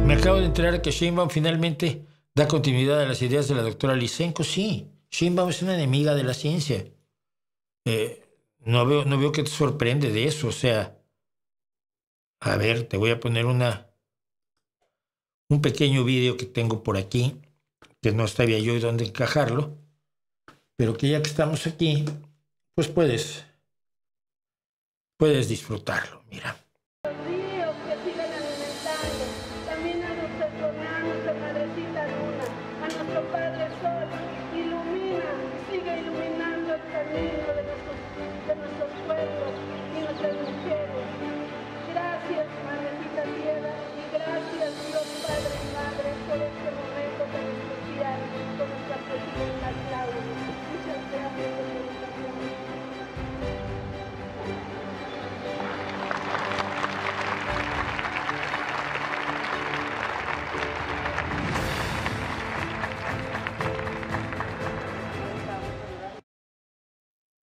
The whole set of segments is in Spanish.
Me acabo de enterar que Sheinbaum finalmente da continuidad a las ideas de la doctora Lysenko. Sí, Sheinbaum es una enemiga de la ciencia. No veo qué te sorprende de eso. O sea, a ver, te voy a poner un pequeño vídeo que tengo por aquí, que no sabía yo dónde encajarlo, pero que ya que estamos aquí, pues puedes disfrutarlo. Mira. Ríos que sigan alimentando, también a nuestros hermanos de Madrecita Luna, a nuestro Padre Sol, ilumina, sigue iluminando el camino de nuestros pueblos y nuestras mujeres. Gracias, Madrecita Tierra, y gracias, Dios Padre y Madre, por este momento tan especial con nuestra presidenta Claudia. Muchas gracias por su educación.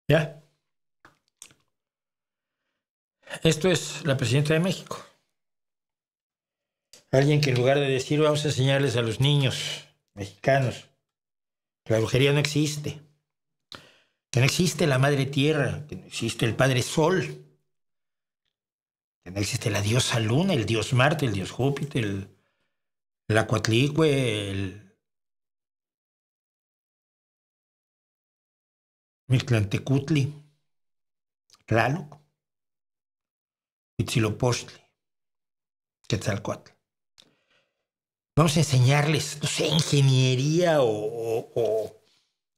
¿Ya? Esto es la presidenta de México. Alguien que en lugar de decir vamos a enseñarles a los niños mexicanos que la brujería no existe, que no existe la madre tierra, que no existe el padre sol, que no existe la diosa luna, el dios Marte, el dios Júpiter, el Acuatlicue, el Mictlantecutli, Tlaloc, Huitzilopochtli, Quetzalcóatl. Vamos a enseñarles, no sé, ingeniería o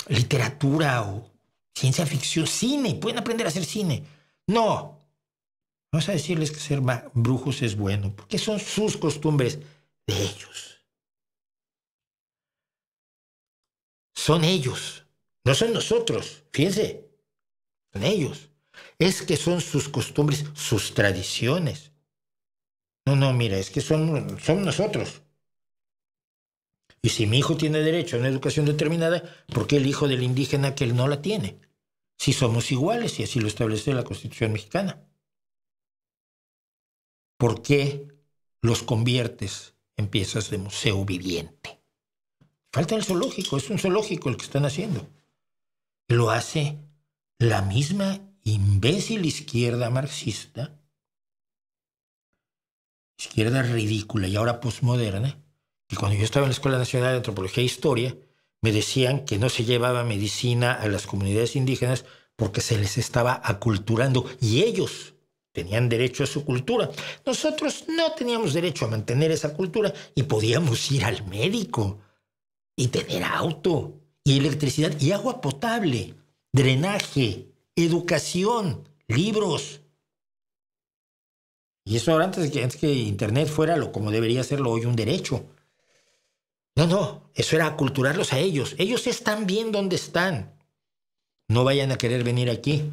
literatura o ciencia ficción, cine. Pueden aprender a hacer cine. No. Vamos a decirles que ser brujos es bueno, porque son sus costumbres de ellos. Son ellos. No son nosotros. Fíjense. Son ellos. Es que son sus costumbres, sus tradiciones. No, mira, es que son nosotros. Y si mi hijo tiene derecho a una educación determinada, ¿por qué el hijo del indígena que él no la tiene? Si somos iguales, y así lo establece la Constitución mexicana. ¿Por qué los conviertes en piezas de museo viviente? Falta el zoológico, es un zoológico el que están haciendo. Lo hace la misma imbécil izquierda marxista, izquierda ridícula y ahora posmoderna, que cuando yo estaba en la Escuela Nacional de Antropología e Historia, me decían que no se llevaba medicina a las comunidades indígenas porque se les estaba aculturando y ellos tenían derecho a su cultura. Nosotros no teníamos derecho a mantener esa cultura y podíamos ir al médico y tener auto y electricidad y agua potable, drenaje, educación, libros. Y eso ahora antes que Internet fuera como debería serlo hoy un derecho. No, eso era aculturarlos a ellos. Ellos están bien donde están. No vayan a querer venir aquí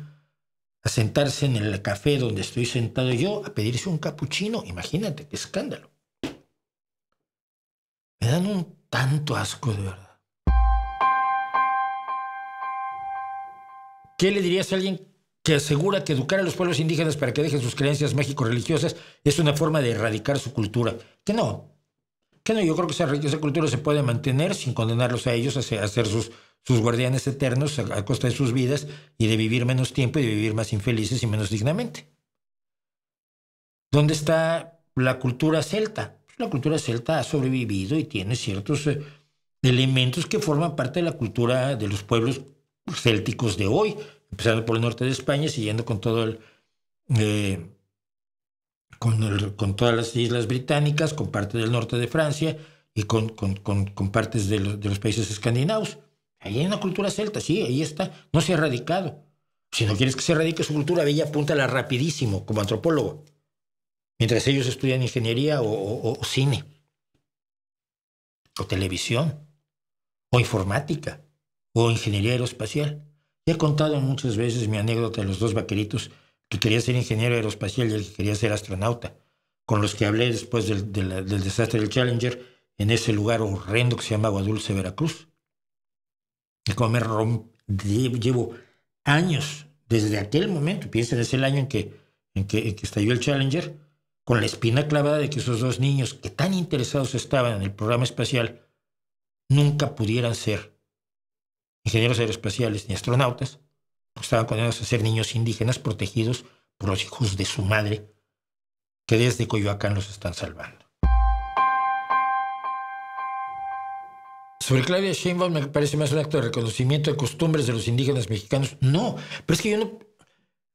a sentarse en el café donde estoy sentado yo a pedirse un capuchino. Imagínate, qué escándalo. Me dan un tanto asco, de verdad. ¿Qué le dirías a alguien que asegura que educar a los pueblos indígenas para que dejen sus creencias mágico-religiosas es una forma de erradicar su cultura? Que no, yo creo que esa cultura se puede mantener sin condenarlos a ellos a ser sus guardianes eternos a costa de sus vidas y de vivir menos tiempo y de vivir más infelices y menos dignamente. ¿Dónde está la cultura celta? La cultura celta ha sobrevivido y tiene ciertos elementos que forman parte de la cultura de los pueblos célticos de hoy, empezando por el norte de España, siguiendo con todo con todas las islas británicas, con parte del norte de Francia y con partes de los países escandinavos. Ahí hay una cultura celta, sí, ahí está. No se ha erradicado. Si no quieres que se erradique su cultura, ve y apúntala rapidísimo como antropólogo. Mientras ellos estudian ingeniería o cine, o televisión, o informática, o ingeniería aeroespacial. Ya he contado muchas veces mi anécdota de los dos vaqueritos que quería ser ingeniero aeroespacial y el que quería ser astronauta, con los que hablé después del desastre del Challenger en ese lugar horrendo que se llama Agua Dulce, Veracruz. Y como llevo años, desde aquel momento, piensen, es el año en que estalló el Challenger, con la espina clavada de que esos dos niños que tan interesados estaban en el programa espacial nunca pudieran ser ingenieros aeroespaciales ni astronautas, porque estaban condenados a ser niños indígenas protegidos por los hijos de su madre, que desde Coyoacán los están salvando. Sobre Claudia Sheinbaum me parece más un acto de reconocimiento de costumbres de los indígenas mexicanos. No, pero es que yo no...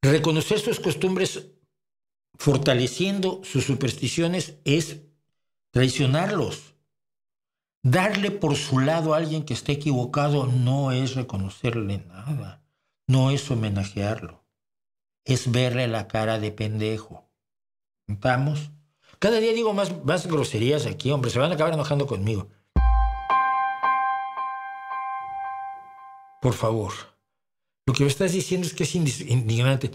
Reconocer sus costumbres fortaleciendo sus supersticiones es traicionarlos. Darle por su lado a alguien que esté equivocado no es reconocerle nada, no es homenajearlo, es verle la cara de pendejo. ¿Estamos? Cada día digo más groserías aquí, hombre, se van a acabar enojando conmigo. Por favor, lo que me estás diciendo es que es indignante.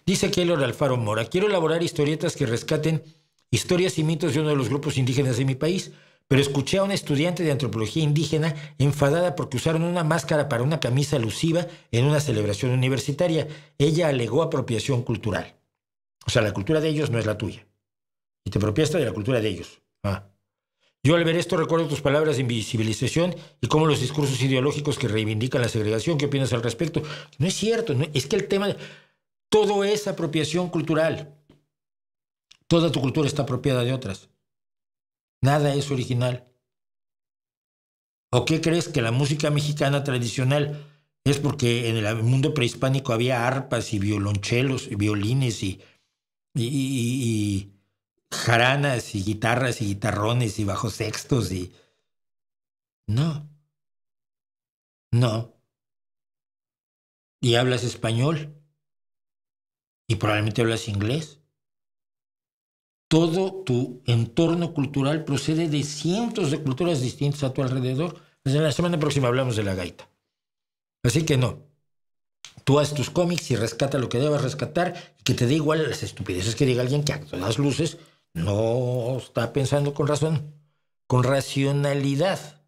Dice Keylor Alfaro Mora: quiero elaborar historietas que rescaten historias y mitos de uno de los grupos indígenas de mi país, pero escuché a una estudiante de antropología indígena enfadada porque usaron una máscara para una camisa alusiva en una celebración universitaria. Ella alegó apropiación cultural. O sea, la cultura de ellos no es la tuya. Y te apropiaste de la cultura de ellos. Yo al ver esto recuerdo tus palabras de invisibilización y cómo los discursos ideológicos que reivindican la segregación. ¿Qué opinas al respecto? No es cierto, no, es que el tema... Todo es apropiación cultural. Toda tu cultura está apropiada de otras. Nada es original. ¿O qué crees que la música mexicana tradicional es porque en el mundo prehispánico había arpas y violonchelos y violines y jaranas y guitarras y guitarrones y bajos sextos y... No. Y hablas español y probablemente hablas inglés. Todo tu entorno cultural procede de cientos de culturas distintas a tu alrededor. Desde la semana próxima hablamos de la gaita. Así que no. Tú haz tus cómics y rescata lo que debas rescatar y que te dé igual las estupideces que diga alguien que a todas luces no está pensando con razón, con racionalidad.